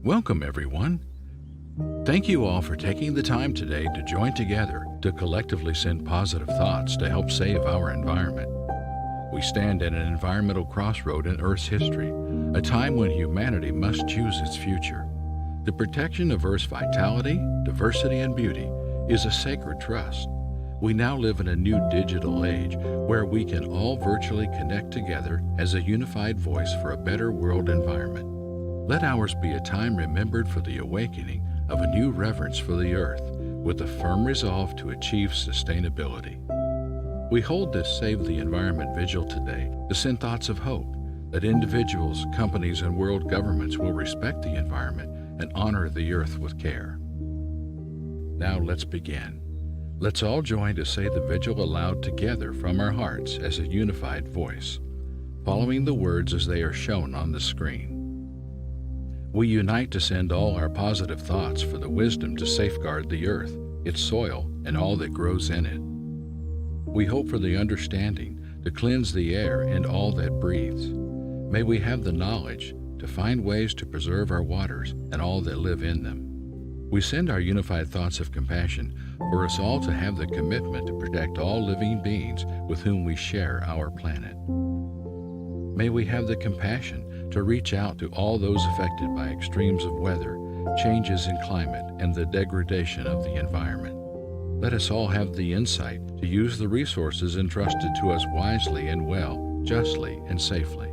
Welcome, everyone. Thank you all for taking the time today to join together to collectively send positive thoughts to help save our environment. We stand at an environmental crossroad in Earth's history, a time when humanity must choose its future. The protection of Earth's vitality, diversity, and beauty is a sacred trust. We now live in a new digital age where we can all virtually connect together as a unified voice for a better world environment. Let ours be a time remembered for the awakening of a new reverence for the earth with a firm resolve to achieve sustainability. We hold this Save the Environment Vigil today to send thoughts of hope that individuals, companies, and world governments will respect the environment and honor the earth with care. Now let's begin. Let's all join to say the vigil aloud together from our hearts as a unified voice, following the words as they are shown on the screen. We unite to send all our positive thoughts for the wisdom to safeguard the earth, its soil, and all that grows in it. We hope for the understanding to cleanse the air and all that breathes. May we have the knowledge to find ways to preserve our waters and all that live in them. We send our unified thoughts of compassion for us all to have the commitment to protect all living beings with whom we share our planet. May we have the compassion to reach out to all those affected by extremes of weather, changes in climate, and the degradation of the environment. Let us all have the insight to use the resources entrusted to us wisely and well, justly and safely.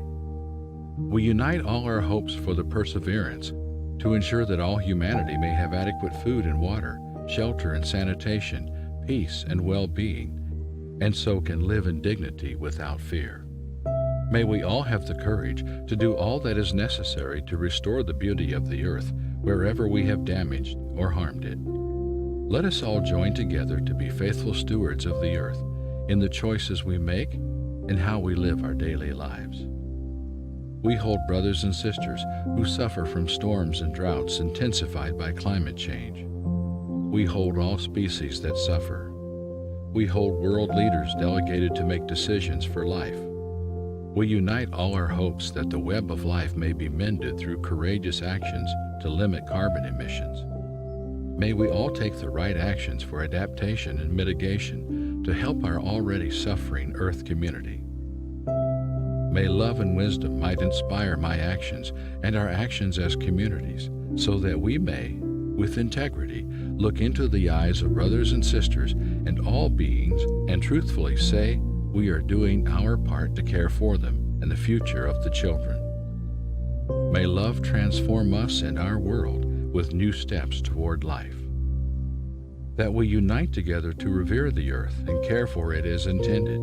We unite all our hopes for the perseverance to ensure that all humanity may have adequate food and water, shelter and sanitation, peace and well-being, and so can live in dignity without fear. May we all have the courage to do all that is necessary to restore the beauty of the earth wherever we have damaged or harmed it. Let us all join together to be faithful stewards of the earth in the choices we make and how we live our daily lives. We hold brothers and sisters who suffer from storms and droughts intensified by climate change. We hold all species that suffer. We hold world leaders delegated to make decisions for life. We unite all our hopes that the web of life may be mended through courageous actions to limit carbon emissions. May we all take the right actions for adaptation and mitigation to help our already suffering Earth community. May love and wisdom might inspire my actions and our actions as communities, so that we may, with integrity, look into the eyes of brothers and sisters and all beings and truthfully say, we are doing our part to care for them and the future of the children. May love transform us and our world with new steps toward life. That we unite together to revere the earth and care for it as intended.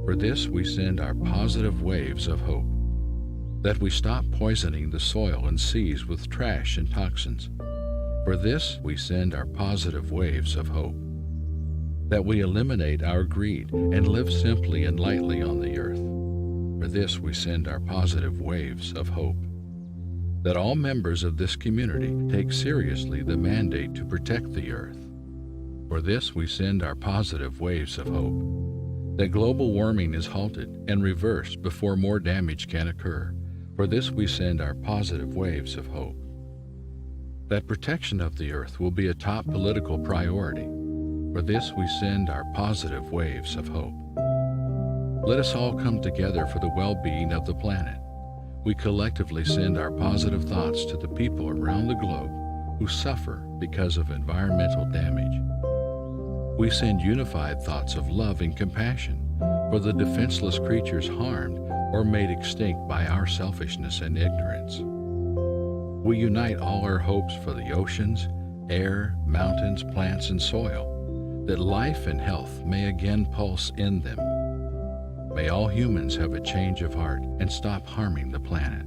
For this we send our positive waves of hope. That we stop poisoning the soil and seas with trash and toxins. For this we send our positive waves of hope. That we eliminate our greed and live simply and lightly on the earth. For this we send our positive waves of hope. That all members of this community take seriously the mandate to protect the earth. For this we send our positive waves of hope. That global warming is halted and reversed before more damage can occur. For this we send our positive waves of hope. That protection of the earth will be a top political priority. For this we send our positive waves of hope. Let us all come together for the well-being of the planet. We collectively send our positive thoughts to the people around the globe who suffer because of environmental damage. We send unified thoughts of love and compassion for the defenseless creatures harmed or made extinct by our selfishness and ignorance. We unite all our hopes for the oceans, air, mountains, plants, and soil, that life and health may again pulse in them. May all humans have a change of heart and stop harming the planet.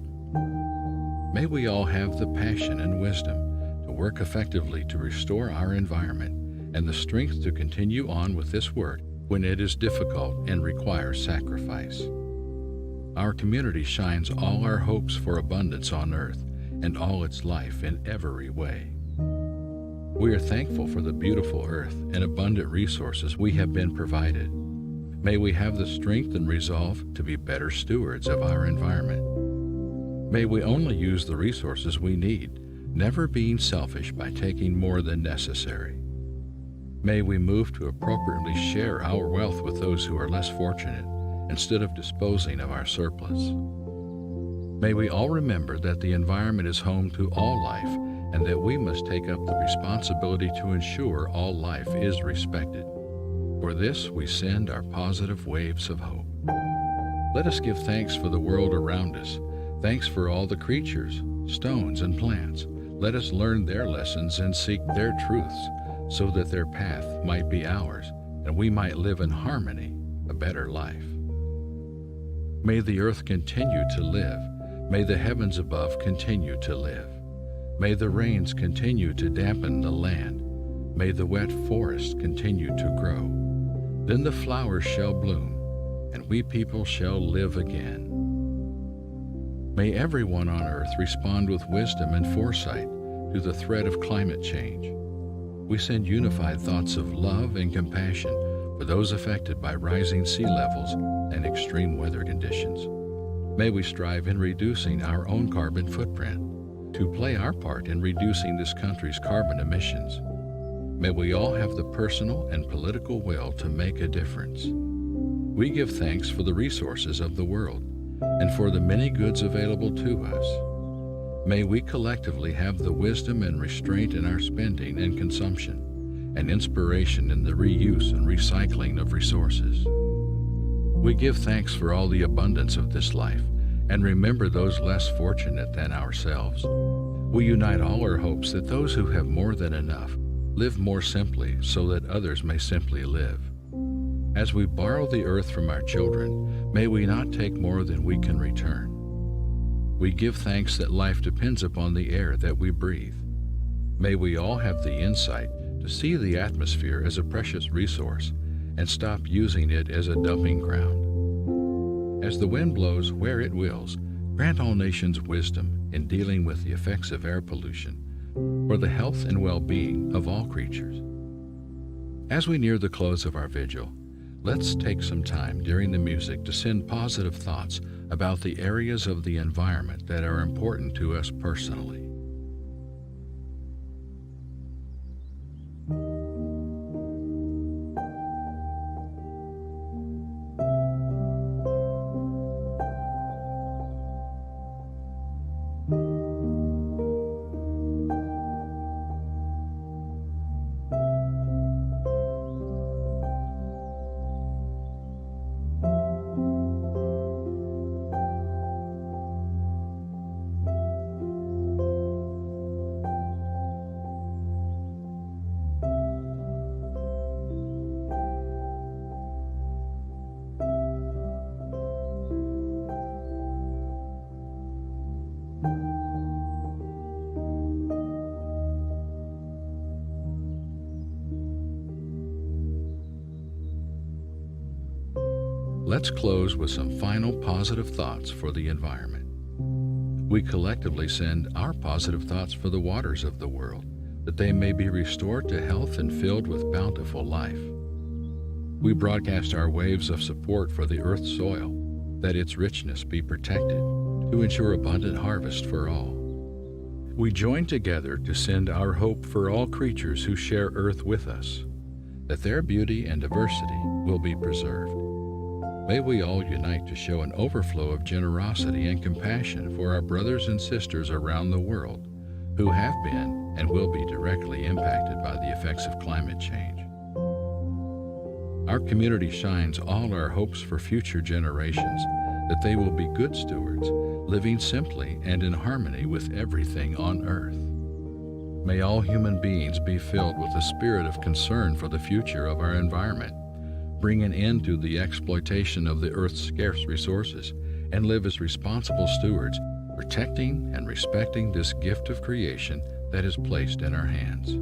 May we all have the passion and wisdom to work effectively to restore our environment and the strength to continue on with this work when it is difficult and requires sacrifice. Our community shines all our hopes for abundance on earth and all its life in every way. We are thankful for the beautiful earth and abundant resources we have been provided. May we have the strength and resolve to be better stewards of our environment. May we only use the resources we need, never being selfish by taking more than necessary. May we move to appropriately share our wealth with those who are less fortunate instead of disposing of our surplus. May we all remember that the environment is home to all life and that we must take up the responsibility to ensure all life is respected. For this, we send our positive waves of hope. Let us give thanks for the world around us. Thanks for all the creatures, stones, and plants. Let us learn their lessons and seek their truths so that their path might be ours and we might live in harmony, a better life. May the earth continue to live. May the heavens above continue to live. May the rains continue to dampen the land. May the wet forests continue to grow. Then the flowers shall bloom, and we people shall live again. May everyone on earth respond with wisdom and foresight to the threat of climate change. We send unified thoughts of love and compassion for those affected by rising sea levels and extreme weather conditions. May we strive in reducing our own carbon footprint to play our part in reducing this country's carbon emissions. May we all have the personal and political will to make a difference. We give thanks for the resources of the world and for the many goods available to us. May we collectively have the wisdom and restraint in our spending and consumption, and inspiration in the reuse and recycling of resources. We give thanks for all the abundance of this life and remember those less fortunate than ourselves. We unite all our hopes that those who have more than enough live more simply so that others may simply live. As we borrow the earth from our children, may we not take more than we can return. We give thanks that life depends upon the air that we breathe. May we all have the insight to see the atmosphere as a precious resource and stop using it as a dumping ground. As the wind blows where it wills, grant all nations wisdom in dealing with the effects of air pollution for the health and well-being of all creatures. As we near the close of our vigil, let's take some time during the music to send positive thoughts about the areas of the environment that are important to us personally. Let's close with some final positive thoughts for the environment. We collectively send our positive thoughts for the waters of the world, that they may be restored to health and filled with bountiful life. We broadcast our waves of support for the earth's soil, that its richness be protected, to ensure abundant harvest for all. We join together to send our hope for all creatures who share earth with us, that their beauty and diversity will be preserved. May we all unite to show an overflow of generosity and compassion for our brothers and sisters around the world who have been and will be directly impacted by the effects of climate change. Our community shines all our hopes for future generations, that they will be good stewards, living simply and in harmony with everything on earth. May all human beings be filled with a spirit of concern for the future of our environment, bring an end to the exploitation of the earth's scarce resources, and live as responsible stewards, protecting and respecting this gift of creation that is placed in our hands.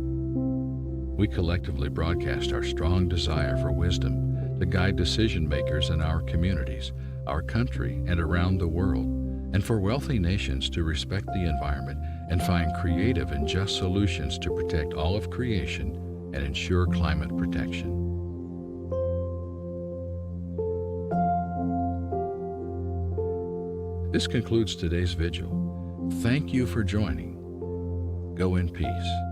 We collectively broadcast our strong desire for wisdom to guide decision makers in our communities, our country, and around the world, and for wealthy nations to respect the environment and find creative and just solutions to protect all of creation and ensure climate protection. This concludes today's vigil. Thank you for joining. Go in peace.